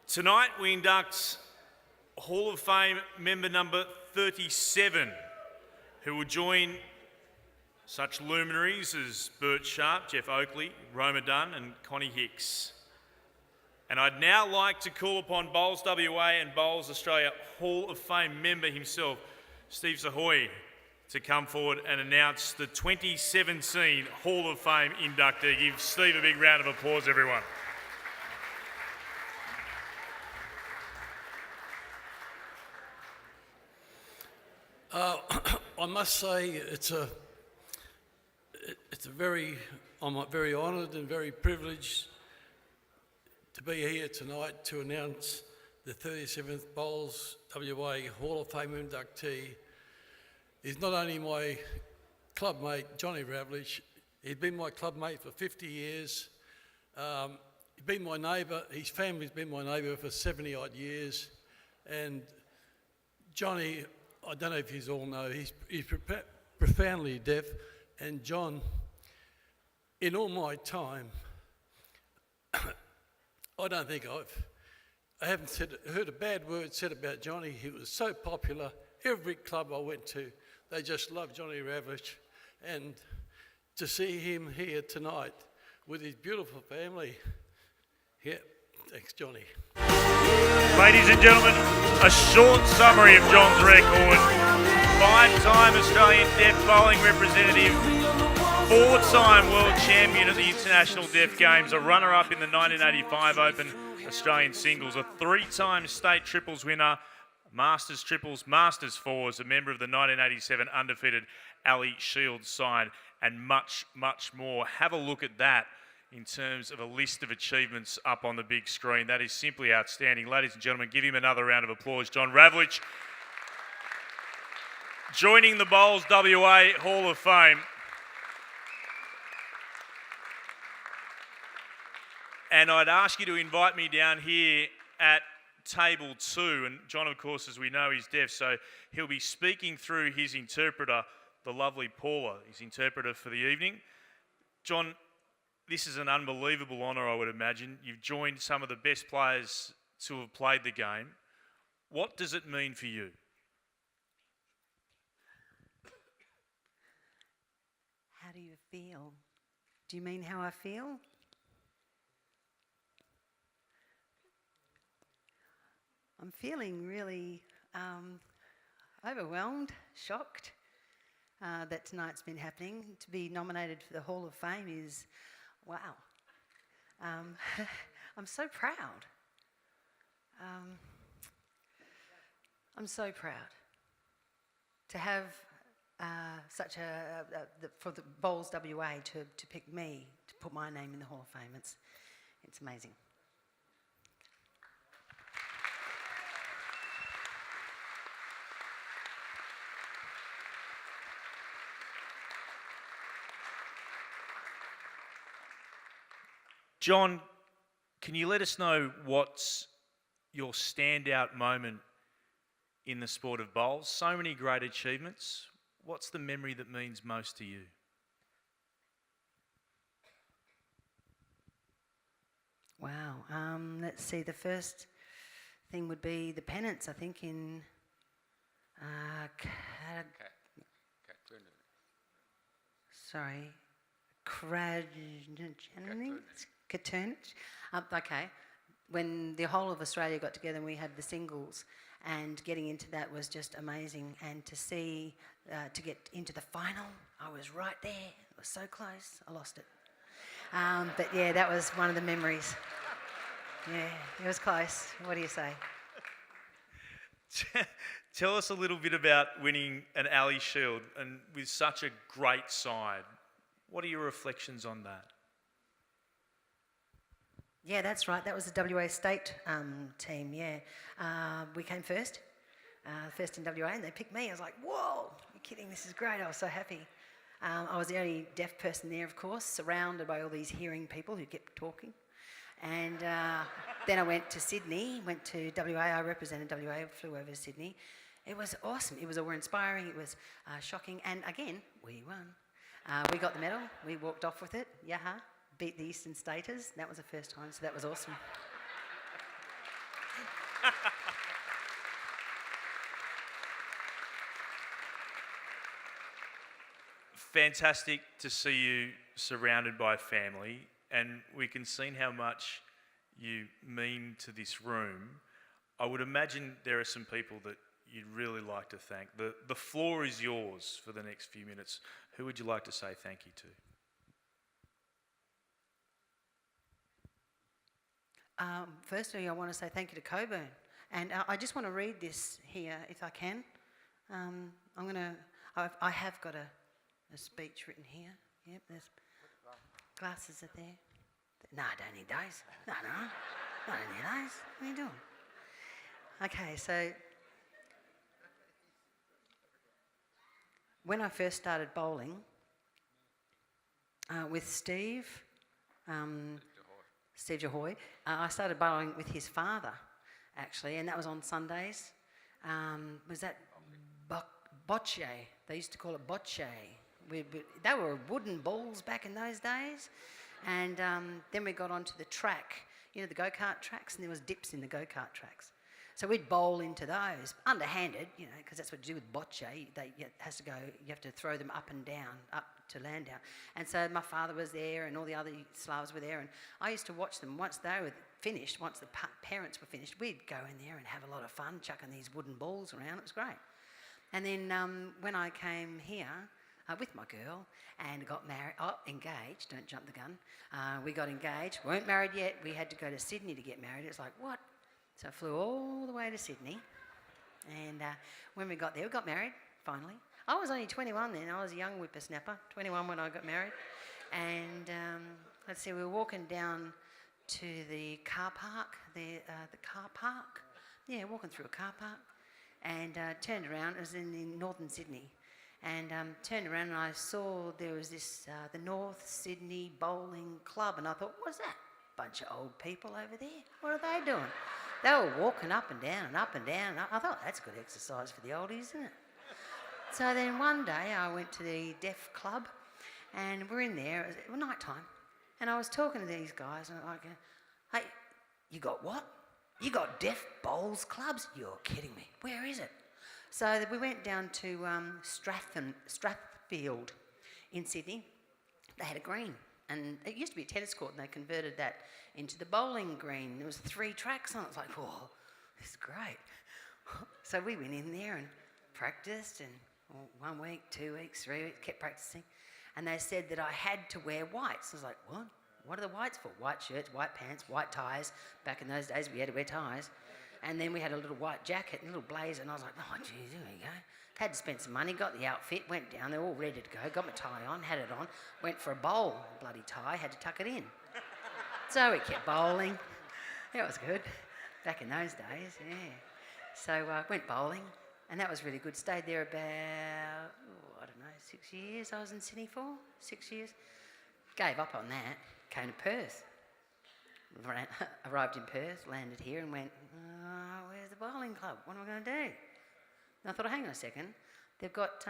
Tonight we induct Hall of Fame member number 37, who will join such luminaries as Bert Sharp, Jeff Oakley, Roma Dunn and Connie Hicks. And I'd now like to call upon Bowls WA and Bowls Australia Hall of Fame member himself, Steve Sahoy, to come forward and announce the 2017 Hall of Fame inductee. Give Steve a big round of applause, everyone. I must say I'm very honoured and very privileged to be here tonight to announce the 37th Bowls WA Hall of Fame inductee. He's not only my club mate, Johnny Ravlich, he's been my club mate for 50 years. He's been my neighbour, his family's been my neighbour for 70 odd years. And Johnny, I don't know if you all know, he's profoundly deaf. And John, in all my time, I don't think I haven't heard a bad word said about Johnny. He was so popular. Every club I went to, they just loved Johnny Ravlich. And to see him here tonight with his beautiful family, yeah, thanks, Johnny. Ladies and gentlemen, a short summary of John's record. 5-time Australian Deaf Bowling representative, 4-time world champion at the International Deaf Games, a runner-up in the 1985 Open Australian Singles, a 3-time state triples winner, Masters triples, Masters fours, a member of the 1987 undefeated Ali Shields side, and much, much more. Have a look at that in terms of a list of achievements up on the big screen. That is simply outstanding. Ladies and gentlemen, give him another round of applause. John Ravlich, joining the Bowls WA Hall of Fame. And I'd ask you to invite me down here at table 2. And John, of course, as we know, is deaf, so he'll be speaking through his interpreter, the lovely Paula, his interpreter for the evening. John, this is an unbelievable honour, I would imagine. You've joined some of the best players to have played the game. What does it mean for you? How do you feel? Do you mean how I feel? I'm feeling really overwhelmed, shocked that tonight's been happening. To be nominated for the Hall of Fame is, wow. I'm so proud. I'm so proud to have such for the Bowls WA to pick me, to put my name in the Hall of Fame. It's amazing. John, can you let us know what's your standout moment in the sport of bowls? So many great achievements. What's the memory that means most to you? Wow. Let's see. The first thing would be the pennants, I think, in Caturnich. Okay. When the whole of Australia got together and we had the singles, and getting into that was just amazing. And to see, to get into the final, I was right there. It was so close. I lost it. But yeah, that was one of the memories. Yeah, it was close. What do you say? Tell us a little bit about winning an Ali Shield and with such a great side. What are your reflections on that? Yeah, that's right. That was the WA state team, yeah. We came first in WA, and they picked me. I was like, whoa, you're kidding, this is great. I was so happy. I was the only deaf person there, of course, surrounded by all these hearing people who kept talking. And then I went to Sydney, went to WA. I represented WA, flew over to Sydney. It was awesome. It was awe-inspiring. It was shocking. And again, we won. We got the medal. We walked off with it. Yaha. Beat the Eastern Staters. That was the first time, so that was awesome. Fantastic to see you surrounded by family, and we can see how much you mean to this room. I would imagine there are some people that you'd really like to thank. The floor is yours for the next few minutes. Who would you like to say thank you to? Firstly, I want to say thank you to Cockburn. And I just want to read this here, if I can. I have got a speech written here. Yep, there's glasses are there. No, I don't need those. No, I don't need those. What are you doing? Okay, so when I first started bowling with Steve Jahoy, I started bowling with his father, actually, and that was on Sundays. Was that bocce? They used to call it bocce. They were wooden balls back in those days. And then we got onto the track, the go-kart tracks, and there was dips in the go-kart tracks. So we'd bowl into those, underhanded, because that's what you do with bocce. You have to throw them up and down, up to land down. And so my father was there and all the other Slavs were there, and I used to watch them. Once they were finished, once the parents were finished, we'd go in there and have a lot of fun chucking these wooden balls around. It was great. And then when I came here with my girl and got married, engaged, don't jump the gun. We got engaged, weren't married yet. We had to go to Sydney to get married. It was like, what? So I flew all the way to Sydney. And when we got there, we got married, finally. I was only 21 then. I was a young whippersnapper, 21 when I got married. And let's see, we were walking down to the car park, the car park. Yeah, walking through a car park. And turned around, it was in northern Sydney. And turned around and I saw there was this, the North Sydney Bowling Club. And I thought, what's that? Bunch of old people over there. What are they doing? They were walking up and down and up and down. And I thought, that's good exercise for the oldies, isn't it? So then one day I went to the deaf club and we're in there, it was night time. And I was talking to these guys and I'm like, hey, you got what? You got deaf bowls clubs? You're kidding me. Where is it? So we went down to Strathfield in Sydney. They had a green. And it used to be a tennis court and they converted that into the bowling green. There was 3 tracks on it. I was like, whoa, this is great. So we went in there and practiced and 1 week, 2 weeks, 3 weeks, kept practicing. And they said that I had to wear whites. I was like, what? What are the whites for? White shirts, white pants, white ties. Back in those days, we had to wear ties. And then we had a little white jacket and a little blazer. And I was like, oh, geez, here we go. Had to spend some money, got the outfit, went down. They were all ready to go. Got my tie on, had it on. Went for a bowl. Bloody tie, had to tuck it in. So we kept bowling. That was good. Back in those days, yeah. So went bowling. And that was really good. Stayed there about, 6 years I was in Sydney for. 6 years. Gave up on that. Came to Perth. Arrived in Perth, landed here and went, where's the bowling club? What am I going to do? And I thought, hang on a second. They've got,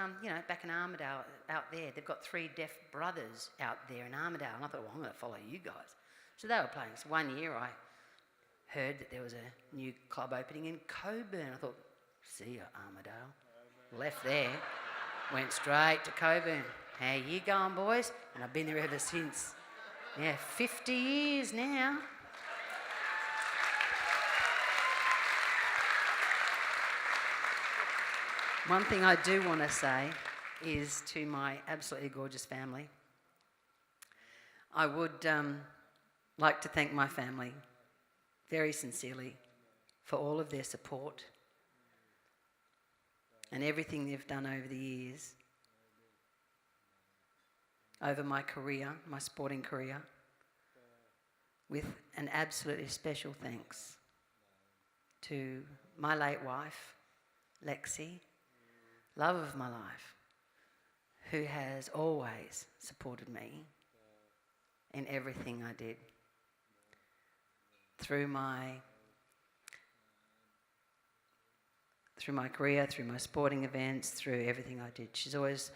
back in Armidale out there, they've got 3 deaf brothers out there in Armidale. And I thought, well, I'm going to follow you guys. So they were playing. So one year I heard that there was a new club opening in Cockburn. I thought, see ya, Armidale. Left there, went straight to Cockburn. How you going, boys? And I've been there ever since. Yeah, 50 years now. One thing I do want to say is to my absolutely gorgeous family, I would like to thank my family very sincerely for all of their support and everything they've done over the years, over my career, my sporting career, with an absolutely special thanks to my late wife, Lexi, love of my life, who has always supported me in everything I did. Through my career, through my sporting events, through everything I did. She's always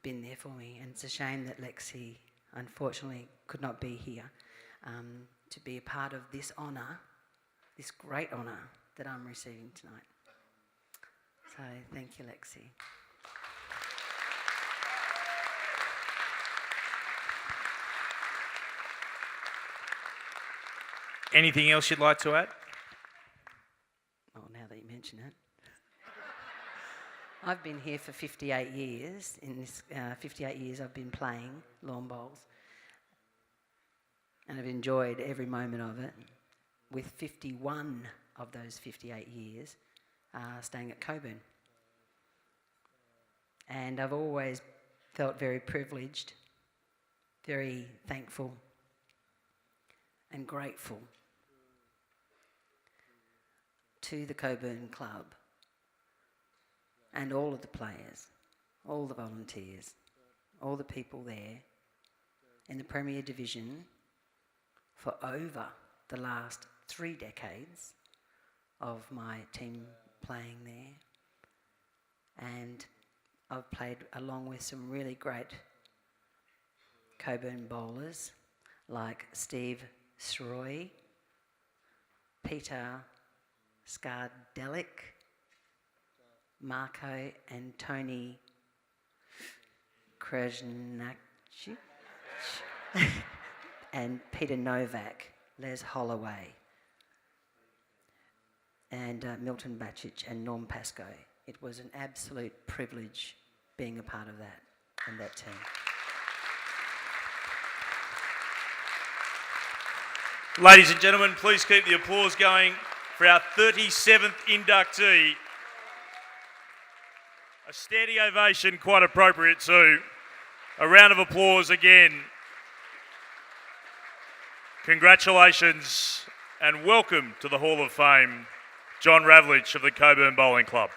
been there for me, and it's a shame that Lexi unfortunately could not be here to be a part of this honour this great honour that I'm receiving tonight. So thank you, Lexi. Anything else you'd like to add? Oh, now that you mention it. I've been here for 58 years. In this 58 years I've been playing lawn bowls, and I've enjoyed every moment of it, with 51 of those 58 years staying at Cockburn. And I've always felt very privileged, very thankful and grateful to the Cockburn Club and all of the players, all the volunteers, all the people there in the Premier Division for over the last 3 decades of my team playing there. And I've played along with some really great Cockburn bowlers like Steve Sroy, Peter Skardelic, Marco and Tony Krasnacci, and Peter Novak, Les Holloway, and Milton Bacic and Norm Pascoe. It was an absolute privilege being a part of that and that team. Ladies and gentlemen, please keep the applause going for our 37th inductee. A steady ovation, quite appropriate too. A round of applause again. Congratulations and welcome to the Hall of Fame, John Ravlich of the Cockburn Bowling Club.